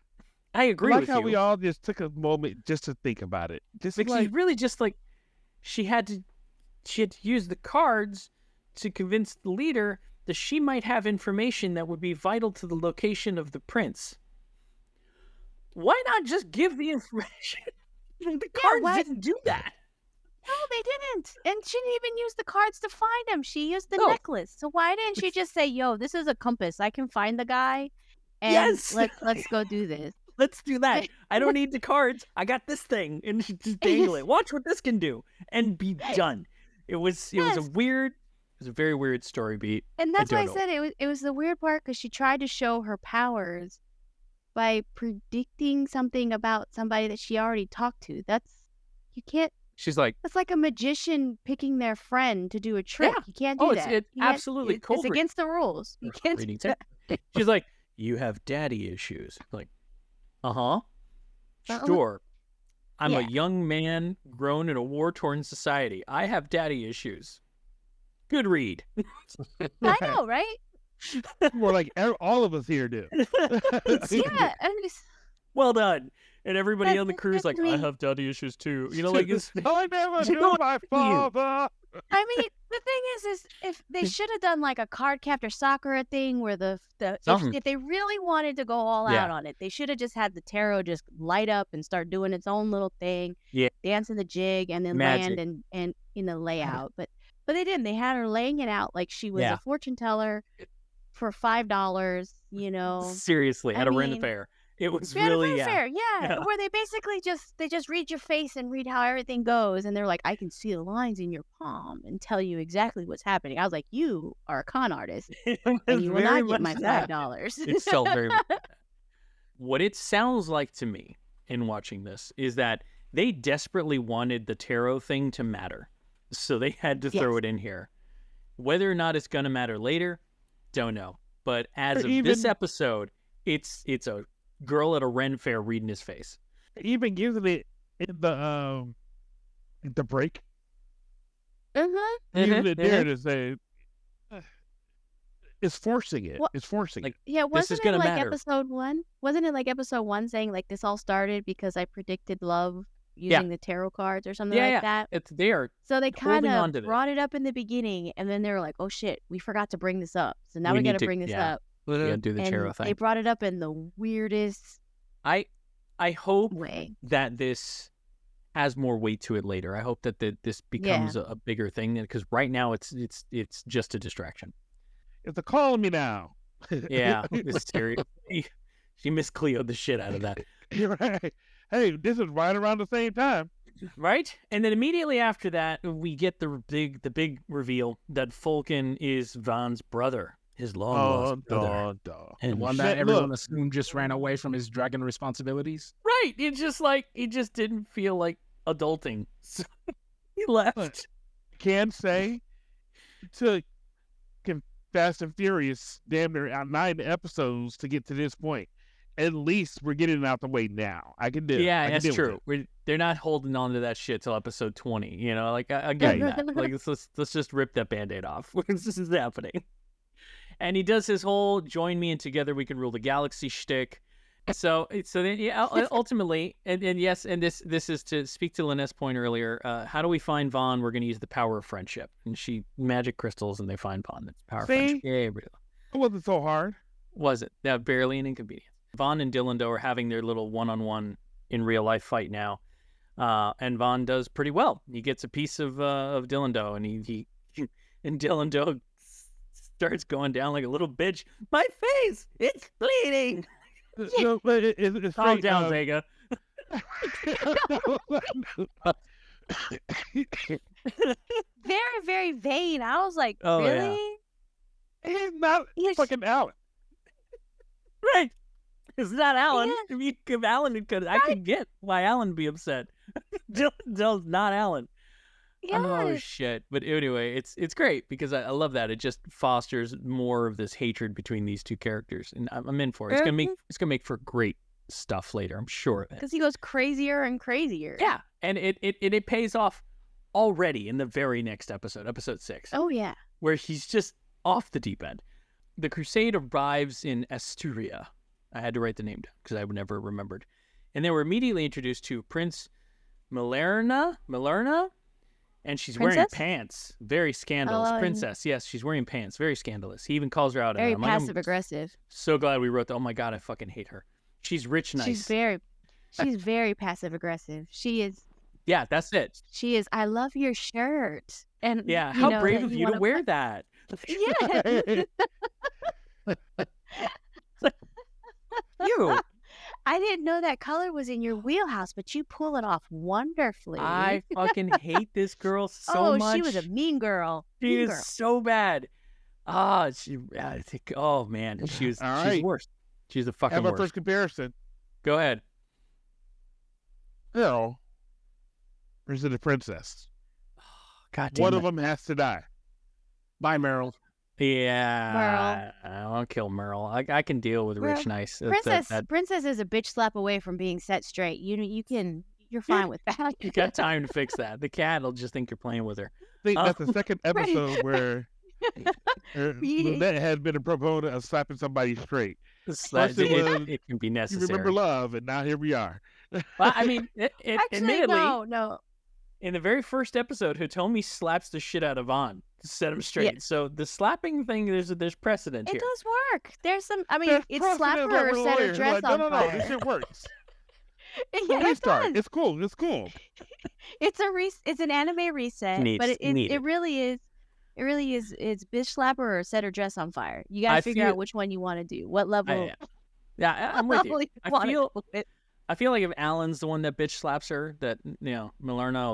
I agree with you. I like how we all just took a moment just to think about it. Just because like, really just like she had to use the cards to convince the leader that she might have information that would be vital to the location of the prince. Why not just give the information? The cards didn't do that. No, they didn't. And she didn't even use the cards to find him. She used the necklace. So why didn't she just say, yo, this is a compass. I can find the guy. And let's go do this. Let's do that. I don't need the cards. I got this thing. And she just dangle it. Watch what this can do. And be done. It was a very weird story beat. And that's why I said it was the weird part, because she tried to show her powers by predicting something about somebody that she already talked to. You can't. She's like, it's like a magician picking their friend to do a trick. Yeah. You can't do that. It's absolutely cold. It's against the rules. You can't do that. She's like, you have daddy issues. Like, sure. I'm a young man grown in a war-torn society. I have daddy issues. Good read. I know, right? More like all of us here do. Yeah. Well done. And everybody on the crew is like, I have daddy issues too. You know, like, I never knew my father. I mean, the thing is if they should have done like a card captor Sakura thing where if they really wanted to go all out on it, they should have just had the tarot just light up and start doing its own little thing, dancing the jig, and then land and in the layout. But they didn't. They had her laying it out like she was a fortune teller, for $5, Seriously, at a rent fair. It was really fair, yeah. Where they basically just read your face and read how everything goes, and they're like, I can see the lines in your palm and tell you exactly what's happening. I was like, you are a con artist, and you will not get my $5. It felt very much like that. What it sounds like to me in watching this is that they desperately wanted the tarot thing to matter, so they had to throw it in here. Whether or not it's gonna matter later, don't know. But as of this episode, it's a girl at a Ren fair reading his face. Even using it in the break. Using it there to say it's forcing it. It's forcing it. Yeah, wasn't it like episode 1? Wasn't it like episode 1 saying like this all started because I predicted love using the tarot cards or something like that? It's there. So they kind of brought it up in the beginning, and then they were like, "Oh shit, we forgot to bring this up. So now we got to bring this up." We gotta do the tarot thing. They brought it up in the weirdest. I hope way that this has more weight to it later. I hope that this becomes a bigger thing, because right now it's just a distraction. It's a call me now. Yeah, it's serious. She Miss Cleo'd the shit out of that. You're right. Hey, this is right around the same time. Right? And then immediately after that, we get the big reveal that Fulkin is Van's brother, his long-lost brother. And one that everyone assumed just ran away from his dragon responsibilities. Right. It's just like, he just didn't feel like adulting. So he left. I can say, to Fast and Furious, damn near 9 episodes to get to this point. At least we're getting it out the way now. I can do it. Yeah, that's true. They're not holding on to that shit till episode 20. Like, I get that. Like, let's just rip that Band-Aid off. This is happening. And he does his whole "join me and together we can rule the galaxy" shtick. So then, ultimately, and yes, and this is to speak to Lynette's point earlier. How do we find Vaughn? We're going to use the power of friendship, and she magic crystals, and they find Vaughn. That's power of friendship. Yeah, it wasn't so hard. Was it? Yeah, barely an inconvenience. Vaughn and Dillando are having their little one-on-one in real life fight now, and Vaughn does pretty well. He gets a piece of Dillando, and he and Dillando starts going down like a little bitch. My face, it's bleeding. No, but it's calm down, Vega. Very, very vain. I was like, really? Yeah. He's not fucking Alan. Right. It's not Alan. Yeah. If Alan could, I could get why Alan would be upset. Dill's not Alan. Yes. Oh shit! But anyway, it's great because I love that. It just fosters more of this hatred between these two characters, and I'm in for it. It's gonna make for great stuff later. I'm sure of it. Because he goes crazier and crazier. Yeah, and it pays off already in the very next episode, episode 6. Oh yeah, where he's just off the deep end. The Crusade arrives in Asturia. I had to write the name down because I would never remembered, and they were immediately introduced to Prince Milerna. And she's wearing pants. Very scandalous. Princess, yes, she's wearing pants. Very scandalous. He even calls her out. Very passive-aggressive. So glad we wrote that. Oh my God, I fucking hate her. She's rich, nice. She's very passive-aggressive. She is. Yeah, that's it. She is, I love your shirt. And yeah, how brave of you to wear that. Yeah. You. I didn't know that color was in your wheelhouse, but you pull it off wonderfully. I fucking hate this girl so much. Oh, she was a mean girl. She is so bad. Oh man, she's worse. She's the fucking worst. Have our first comparison. Go ahead. Or is it a princess? God damn One of them has to die. Bye, Meryl. Yeah, I won't kill Merle. I can deal with rich, nice. Princess is a bitch slap away from being set straight. You're fine with that. You got time to fix that. The cat will just think you're playing with her. I think that's the second episode where Lynette has been a proponent of slapping somebody straight. It can be necessary. You remember love, and now here we are. Well, I mean, actually, admittedly, no. In the very first episode, Hitomi slaps the shit out of Vaughn to set him straight. Yeah. So the slapping thing, there's precedent here. It does work. There's some. I mean, it's slap her or set her dress on fire. No, this shit works. Yeah, restart. It's cool. It's an anime reset, but it really is. It really is. It's bitch slapper or set her dress on fire. You gotta figure out which one you want to do. What level? I'm with you. I I feel like if Alan's the one that bitch slaps her, that Millarna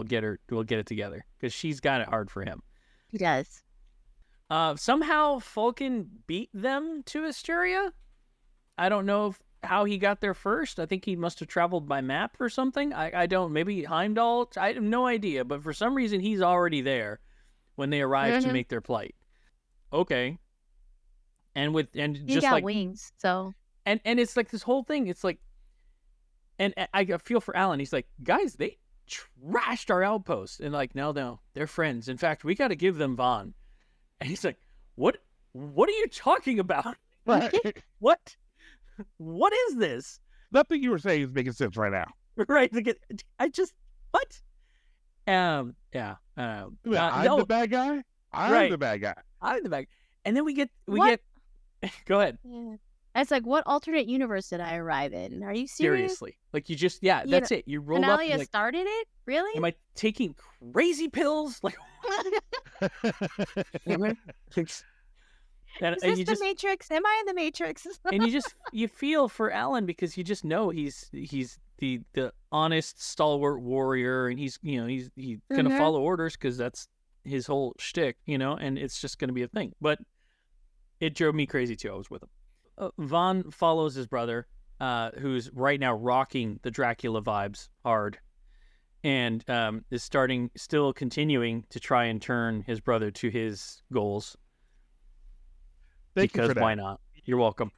will get it together because she's got it hard for him. He does. Somehow Falcon beat them to Asteria. I don't know how he got there first. I think he must have traveled by map or something. I don't. Maybe Heimdall. I have no idea. But for some reason, he's already there when they arrive to make their plight. Okay. And he just got like wings, so. And it's like this whole thing. It's like, and I feel for Alan. He's like, guys, they trashed our outpost, and like, no, they're friends. In fact, we got to give them Vaughn. And he's like, what are you talking about? What is this? Nothing you were saying is making sense right now. Right? I just what? I'm the bad guy. I'm the bad guy. I'm the bad. And then we get. Go ahead. Yeah. It's like, what alternate universe did I arrive in? Are you serious? Seriously, like you just that's it. You rolled up. Finalia started it. Really? Am I taking crazy pills? Like. Is this the Matrix? Am I in the Matrix? And you feel for Alan because you just know he's the honest stalwart warrior, and he's gonna follow orders because that's his whole shtick, and it's just gonna be a thing. But it drove me crazy too. I was with him. Vaughn follows his brother, who's right now rocking the Dracula vibes hard, and is still continuing to try and turn his brother to his goals. Thank you for that. Why not? You're welcome.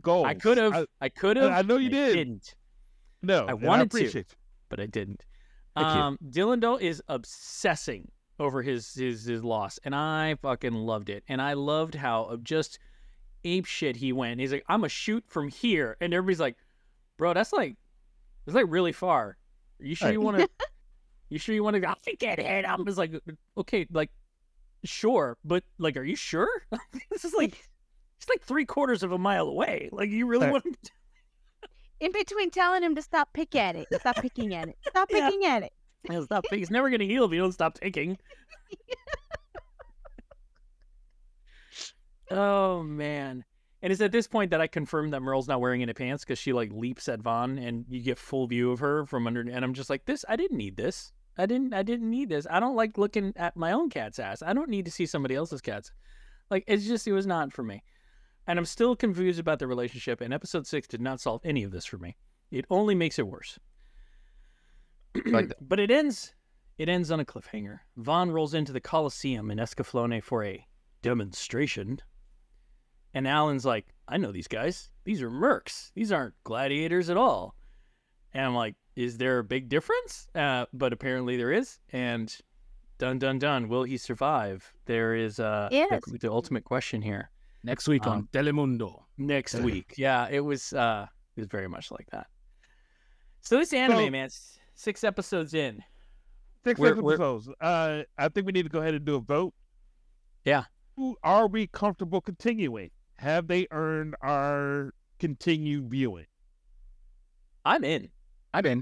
Goals. I could have. I know you did. Didn't. No, I wanted to, but I didn't. Thank Dylan is obsessing over his loss, and I fucking loved it. And I loved how just ape shit he went. He's like, I'm a shoot from here, and everybody's like, bro, that's like really far. Are you sure you want to? You sure you want to go? I get it. I'm just like, okay, like, sure, but like, are you sure? This is like, it's like 3/4 of a mile away. Like, you really want to? In between telling him to stop picking at it. Stop picking at it. Stop picking at it. Yeah, stop. He's never gonna heal if you don't stop taking. Oh man! And it's at this point that I confirm that Merle's not wearing any pants because she like leaps at Vaughn, and you get full view of her from under. And I'm just like, I didn't need this. I didn't need this. I don't like looking at my own cat's ass. I don't need to see somebody else's cats. Like, it was not for me. And I'm still confused about the relationship, and episode 6 did not solve any of this for me. It only makes it worse. But it ends on a cliffhanger. Vaughn rolls into the Colosseum in Escaflowne for a demonstration. And Alan's like, I know these guys. These are mercs. These aren't gladiators at all. And I'm like, is there a big difference? But apparently there is. And dun. Will he survive? There is the ultimate question here. Next week on Telemundo. Next week. Yeah, it was very much like that. So this anime, man, 6 episodes in. 6 episodes. I think we need to go ahead and do a vote. Yeah. Who are we comfortable continuing? Have they earned our continued viewing? I'm in.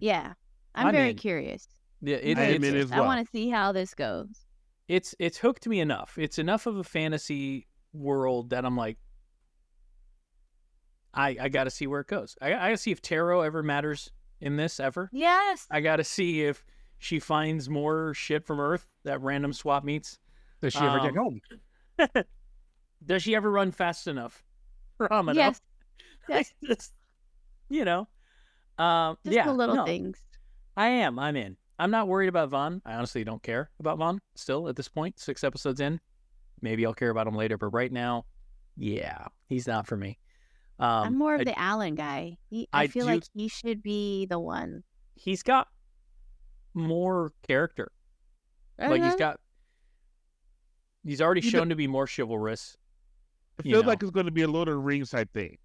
Yeah. I'm very curious. Yeah, I'm in as well. I want to see how this goes. It's hooked me enough. It's enough of a fantasy world that I'm like, I got to see where it goes. I got to see if tarot ever matters in this ever. Yes. I got to see if she finds more shit from Earth that random swap meets. Does she ever get home? Does she ever run fast enough for Hamada? Yes. Just, just the little things. I'm in. I'm not worried about Vaughn. I honestly don't care about Vaughn still at this point. 6 episodes in. Maybe I'll care about him later, but right now, yeah, he's not for me. I'm more of the Alan guy. I feel like he should be the one. He's got more character. Like he's already shown to be more chivalrous. I feel like it's going to be a Lord of the Rings type thing.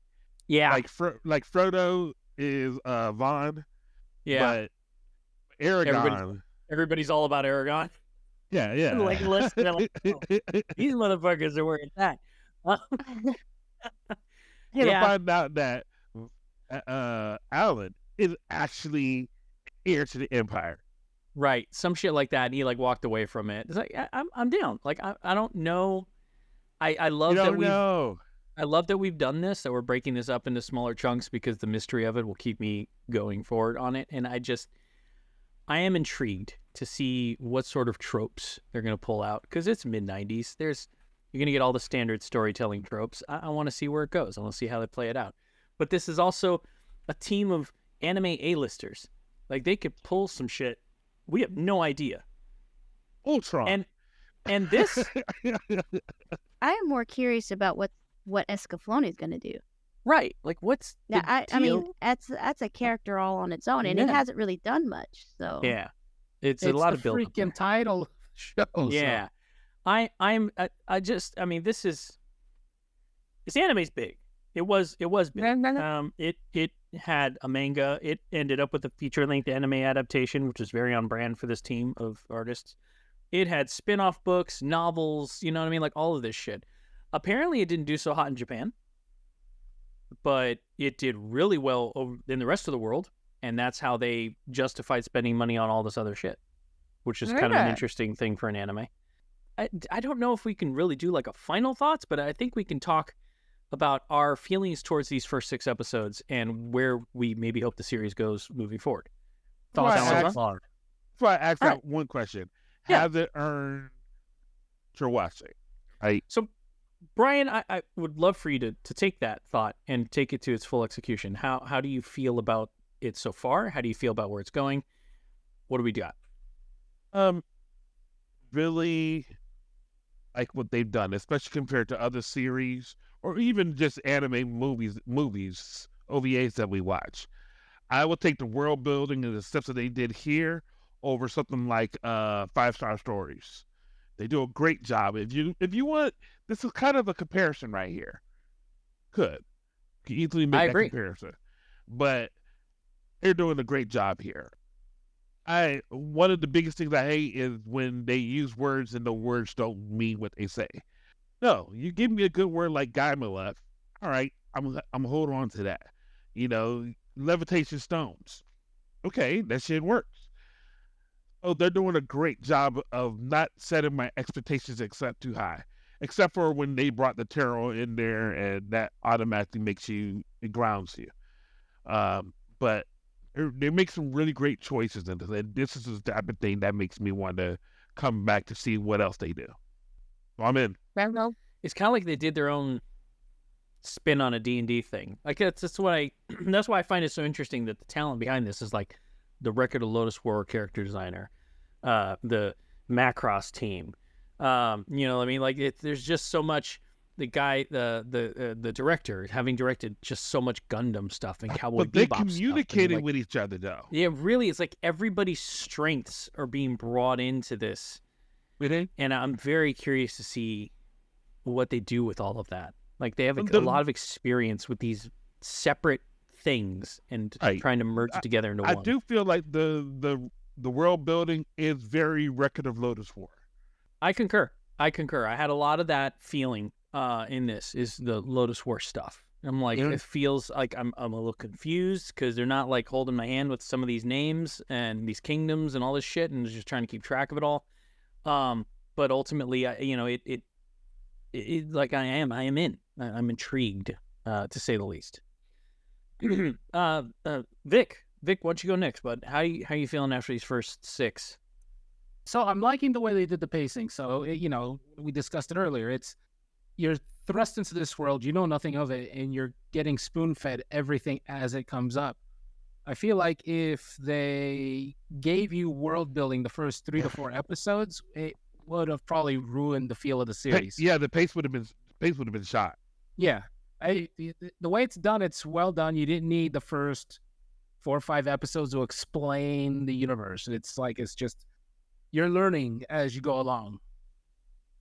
Yeah, like Frodo is Vaughn. Yeah, but Aragorn. Everybody's all about Aragorn. Yeah. Like, these motherfuckers are wearing that. To find out that Alan is actually heir to the Empire. Right, some shit like that, and he like walked away from it. It's like I'm down. Like I don't know. I love that I love that we've done this, that we're breaking this up into smaller chunks because the mystery of it will keep me going forward on it. And I am intrigued to see what sort of tropes they're going to pull out because it's mid-90s. You're going to get all the standard storytelling tropes. I want to see where it goes. I want to see how they play it out. But this is also a team of anime A-listers. Like, they could pull some shit. We have no idea. Ultron. And this... I am more curious about what EscaFLOWne is going to do. Right. Like, what's the I mean, that's a character all on its own, and it hasn't really done much. So yeah, it's a lot of build. Freaking title show. Yeah, so. I mean, this anime's big. It was big. It had a manga. It ended up with a feature-length anime adaptation, which is very on brand for this team of artists. It had spin-off books, novels, you know what I mean? Like all of this shit. Apparently, it didn't do so hot in Japan, but it did really well in the rest of the world, and that's how they justified spending money on all this other shit, which is kind of an interesting thing for an anime. I don't know if we can really do like a final thoughts, but I think we can talk about our feelings towards these first 6 episodes and where we maybe hope the series goes moving forward. Thoughts? That's why I asked that one question. Has it earned your watching? So, Brian, I would love for you to take that thought and take it to its full execution. How do you feel about it so far? How do you feel about where it's going? What do we got? Really like what they've done, especially compared to other series or even just anime movies, OVAs that we watch. I would take the world building and the steps that they did here over something like 5-star stories. They do a great job. If you want, this is kind of a comparison right here. Could easily make that comparison, but they're doing a great job here. One of the biggest things I hate is when they use words and the words don't mean what they say. No, you give me a good word like Gaea, all right, I'm holding on to that. You know, levitation stones. Okay, that shit works. Oh, they're doing a great job of not setting my expectations too high, except for when they brought the tarot in there, and that automatically it grounds you. But they make some really great choices in this, and this is the type of thing that makes me want to come back to see what else they do. So I'm in. It's kind of like they did their own spin on a D&D thing. Like that's why I find it so interesting that the talent behind this is like the Record of Lodoss War character designer, the Macross team. You know what I mean? Like there's just so much. The guy, the director, having directed just so much Gundam stuff and Cowboy Bebop stuff. But they communicated with each other, though. Yeah, really, it's like everybody's strengths are being brought into this. Really? And I'm very curious to see what they do with all of that. Like they have a lot of experience with these separate things and trying to merge it together into one. I do feel like the world building is very Record of Lodoss War. I concur. I had a lot of that feeling in this is the Lodoss War stuff. I'm like, it feels like I'm a little confused because they're not like holding my hand with some of these names and these kingdoms and all this shit and just trying to keep track of it all. But ultimately, it like I am in. I'm intrigued, to say the least. Vic, why don't you go next, bud? How you feeling after these first 6? So I'm liking the way they did the pacing. So, we discussed it earlier. You're thrust into this world, you know nothing of it, and you're getting spoon-fed everything as it comes up. I feel like if they gave you world building the first 3 to 4 episodes, it would have probably ruined the feel of the series. Yeah, the pace would have been shot. Yeah, the way it's done, it's well done. You didn't need the first 4 or 5 episodes to explain the universe. It's just you're learning as you go along.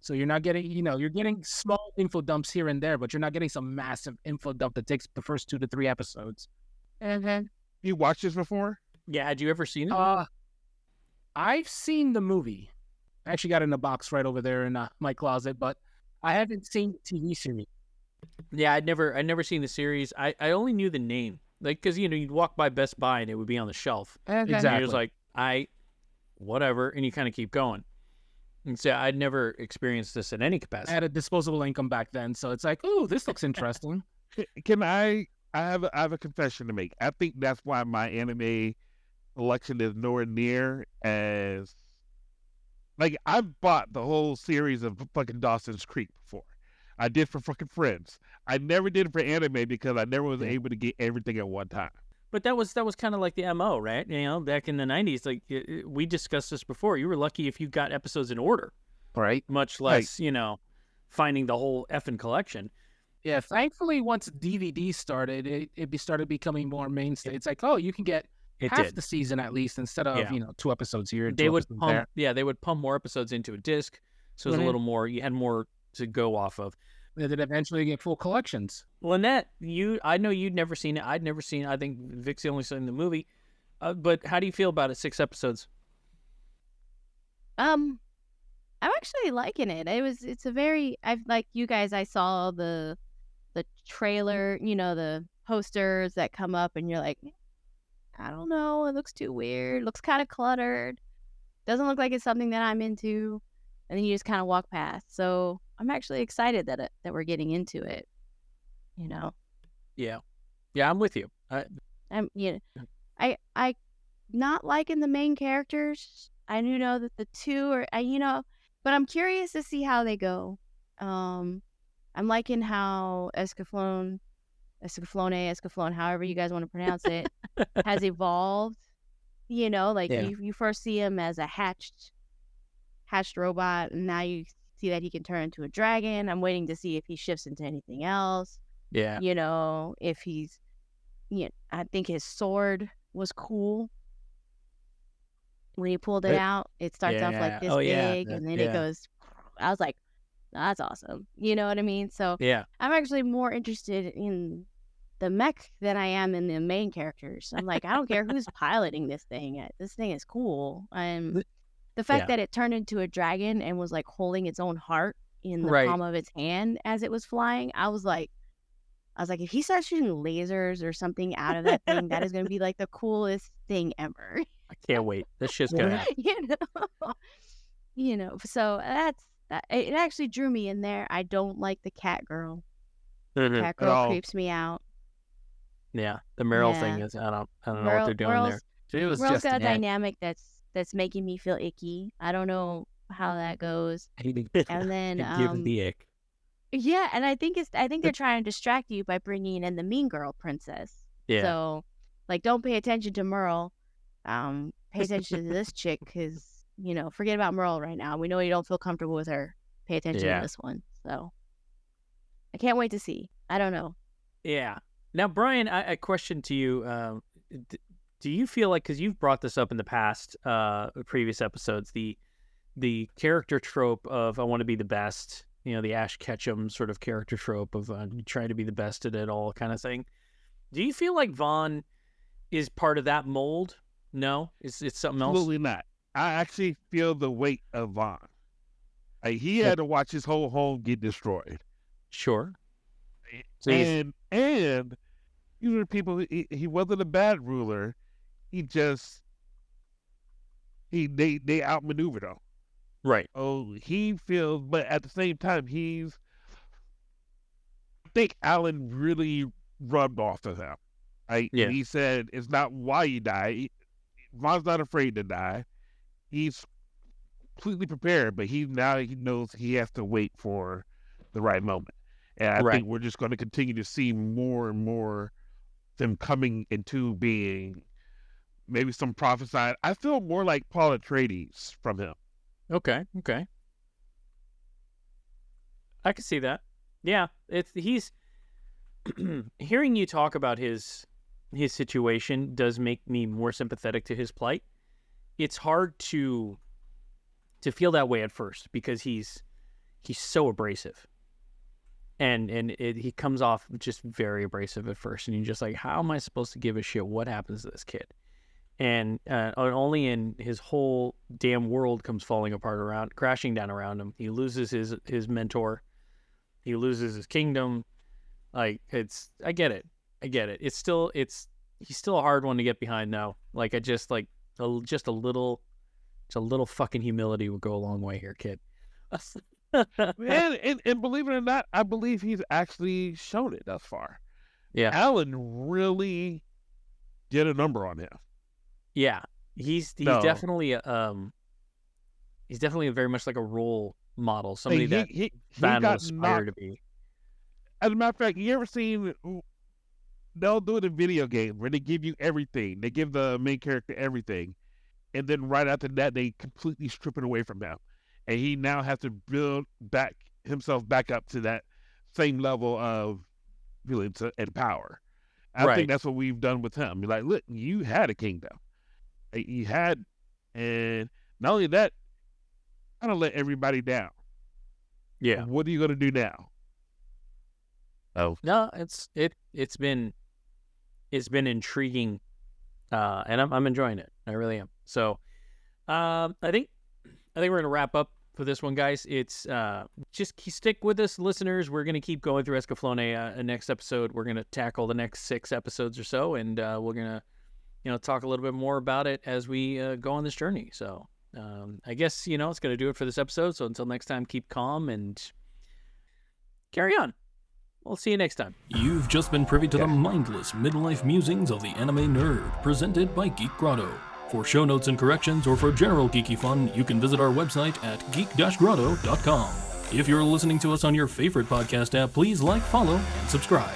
So you're not getting, you're getting small info dumps here and there, but you're not getting some massive info dump that takes the first 2 to 3 episodes. Mm-hmm. You watched this before? Yeah, had you ever seen it? I've seen the movie. I actually got it in a box right over there in my closet, but I haven't seen the TV series. Yeah, I'd never seen the series. I only knew the name, like because you'd walk by Best Buy and it would be on the shelf. Exactly. And you're just like, whatever, and you kind of keep going. And so I'd never experienced this in any I capacity. had a disposable income back then, so it's like, oh, this looks interesting. Can I have a confession to make. I think that's why my anime collection is nowhere near as like I've bought the whole series of fucking Dawson's Creek before. I did for fucking Friends. I never did it for anime because I never was able to get everything at one time. But that was kind of like the MO, right? Back in the 90s, like we discussed this before. You were lucky if you got episodes in order, Right. much less, finding the whole effing collection. Yeah, thankfully, once DVD started, it started becoming more mainstay. It's like, oh, you can get half the season at least instead of 2 episodes here. They would pump, they would pump more episodes into a disc, so it was a little more. You had more to go off of. And then eventually get full collections. Lynette, I know you'd never seen it. I'd never seen it. I think Vic's only seen the movie. But how do you feel about it? 6 episodes. I'm actually liking it. It's a very, like you guys, I saw the trailer, the posters that come up and you're like, I don't know, it looks too weird, looks kind of cluttered, doesn't look like it's something that I'm into, and then you just kind of walk past. So I'm actually excited that we're getting into it. Yeah, I'm with you. I not liking the main characters. I do know that the two are, but I'm curious to see how they go. I'm liking how Escaflowne, however you guys want to pronounce it, has evolved. You first see him as a hatched robot, and now you see that he can turn into a dragon. I'm waiting to see if he shifts into anything else. Yeah. If he's, I think his sword was cool. When he pulled it out, it starts off like this big, and then it goes. I was like, that's awesome. You know what I mean? So I'm actually more interested in the mech than I am in the main characters. I'm like, I don't care who's piloting this thing. This thing is cool. The fact that it turned into a dragon and was like holding its own heart in the palm of its hand as it was flying, I was like, if he starts shooting lasers or something out of that thing, that is going to be like the coolest thing ever. I can't wait. This shit's gonna happen. So that's that. It actually drew me in there. I don't like the cat girl. Mm-hmm. Cat girl creeps me out. Yeah, the Meryl thing is. I don't know what they're doing there. It was Merle's just got a dynamic that's making me feel icky. I don't know how that goes. And then give the ick. Yeah, and I think they're trying to distract you by bringing in the mean girl princess. Yeah. So, like, don't pay attention to Merle. Pay attention to this chick because forget about Merle right now. We know you don't feel comfortable with her. Pay attention to this one. So, I can't wait to see. I don't know. Yeah. Now, Brian, a question to you. Do you feel like, because you've brought this up in the past, previous episodes, the character trope of I want to be the best, the Ash Ketchum sort of character trope of trying to be the best at it all kind of thing. Do you feel like Vaughn is part of that mold? No? It's something else? Absolutely not. I actually feel the weight of Vaughn. He had to watch his whole home get destroyed. Sure. So and people, he wasn't a bad ruler. He just they outmaneuvered him. Right. Oh, he feels, but at the same time, I think Alan really rubbed off of him. He said, it's not why you die. Vaughn's not afraid to die. He's completely prepared, but he knows he has to wait for the right moment. And I think we're just going to continue to see more and more them coming into being. Maybe some prophesied. I feel more like Paul Atreides from him. Okay. I can see that. Yeah, he's hearing you talk about his situation does make me more sympathetic to his plight. It's hard to feel that way at first because he's so abrasive. And he comes off just very abrasive at first, and you're just like, how am I supposed to give a shit what happens to this kid? And only in his whole damn world comes falling apart crashing down around him. He loses his mentor. He loses his kingdom. Like, I get it. He's still a hard one to get behind now. Like, just a little Just a little fucking humility would go a long way here, kid. and believe it or not, I believe he's actually shown it thus far. Yeah. Alan really did a number on him. Yeah. He's definitely he's definitely very much like a role model, somebody that Van will aspire to be. As a matter of fact, you ever seen, they'll do it in video games where they give you everything. They give the main character everything. And then right after that, they completely strip it away from him. And he now has to build himself back up to that same level of violence and power. I think that's what we've done with him. You're like, look, you had a kingdom. You had, and not only that, kind of let everybody down. Yeah. What are you going to do now? Oh no, it's been intriguing, and I'm enjoying it. I really am. So, I think we're gonna wrap up for this one, guys. It's just stick with us, listeners. We're gonna keep going through EscaFLowne. Next episode, we're gonna tackle the next 6 episodes or so, and we're gonna talk a little bit more about it as we go on this journey. So, I guess it's gonna do it for this episode. So until next time, keep calm and carry on. We'll see you next time. You've just been privy to the mindless midlife musings of the anime nerd, presented by Geek Grotto. For show notes and corrections, or for general geeky fun, you can visit our website at geek-grotto.com. If you're listening to us on your favorite podcast app, please like, follow, and subscribe.